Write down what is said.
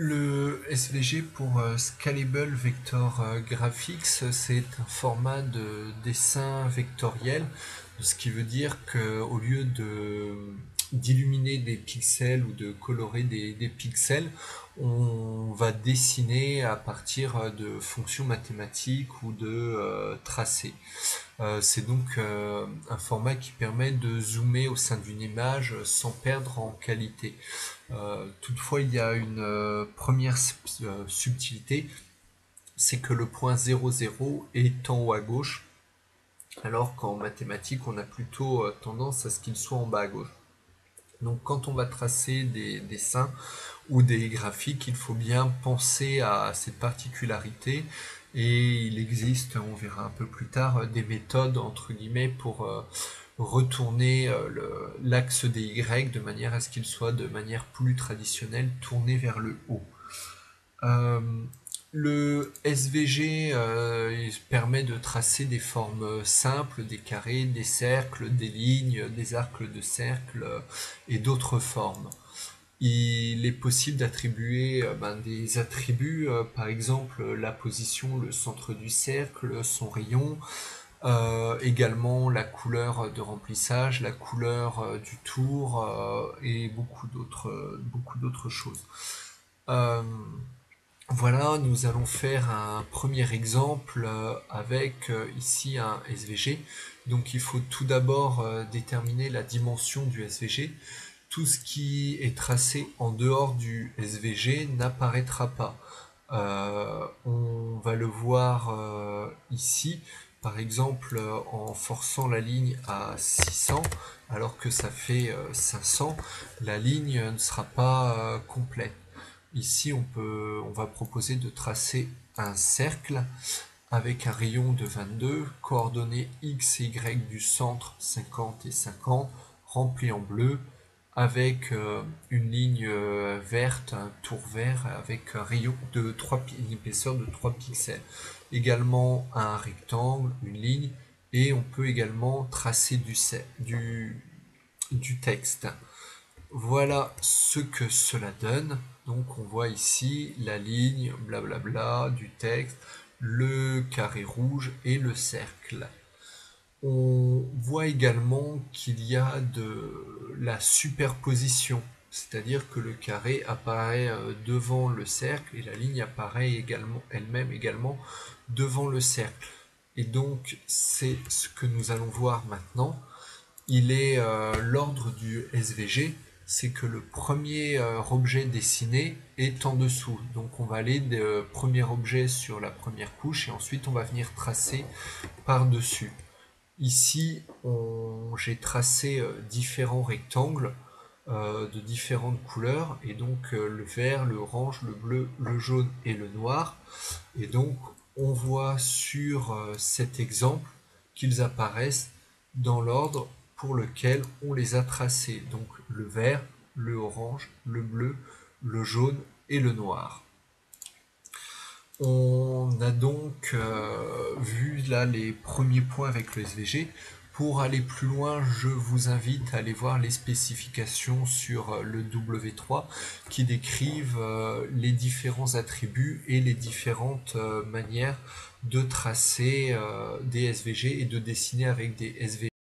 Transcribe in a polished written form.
Le SVG pour Scalable Vector Graphics, c'est un format de dessin vectoriel, ce qui veut dire qu'au lieu d'illuminer des pixels ou de colorer des pixels, on va dessiner à partir de fonctions mathématiques ou de tracés. C'est donc un format qui permet de zoomer au sein d'une image sans perdre en qualité. Toutefois, il y a une première subtilité, c'est que le point 0,0 est en haut à gauche, alors qu'en mathématiques, on a plutôt tendance à ce qu'il soit en bas à gauche. Donc quand on va tracer des dessins ou des graphiques, il faut bien penser à cette particularité et il existe, on verra un peu plus tard, des méthodes entre guillemets pour retourner l'axe des Y de manière à ce qu'il soit de manière plus traditionnelle tourné vers le haut. Euh, le SVG il permet de tracer des formes simples, des carrés, des cercles, des lignes, des arcs de cercle et d'autres formes. Il est possible d'attribuer des attributs, par exemple la position, le centre du cercle, son rayon, également la couleur de remplissage, la couleur du tour et beaucoup d'autres choses. Euh, voilà, nous allons faire un premier exemple avec ici un SVG. Donc il faut tout d'abord déterminer la dimension du SVG. Tout ce qui est tracé en dehors du SVG n'apparaîtra pas. On va le voir ici, par exemple en forçant la ligne à 600, alors que ça fait 500, la ligne ne sera pas complète. Ici, on va proposer de tracer un cercle avec un rayon de 22, coordonnées x et y du centre 50 et 50, rempli en bleu, avec une ligne verte, un tour vert, avec un rayon de une épaisseur de 3 pixels. Également un rectangle, une ligne, et on peut également tracer du texte. Voilà ce que cela donne. Donc on voit ici la ligne, blablabla, du texte, le carré rouge et le cercle. On voit également qu'il y a de la superposition, c'est-à-dire que le carré apparaît devant le cercle et la ligne apparaît également elle-même également devant le cercle. Et donc c'est ce que nous allons voir maintenant. Il est l'ordre du SVG, c'est que le premier objet dessiné est en dessous. Donc on va aller du premier objet sur la première couche et ensuite on va venir tracer par-dessus. Ici, j'ai tracé différents rectangles de différentes couleurs, et donc le vert, le orange, le bleu, le jaune et le noir. Et donc, on voit sur cet exemple qu'ils apparaissent dans l'ordre pour lequel on les a tracés. Donc le vert, le orange, le bleu, le jaune et le noir. On a donc vu là les premiers points avec le SVG. Pour aller plus loin, je vous invite à aller voir les spécifications sur le W3 qui décrivent les différents attributs et les différentes manières de tracer des SVG et de dessiner avec des SVG.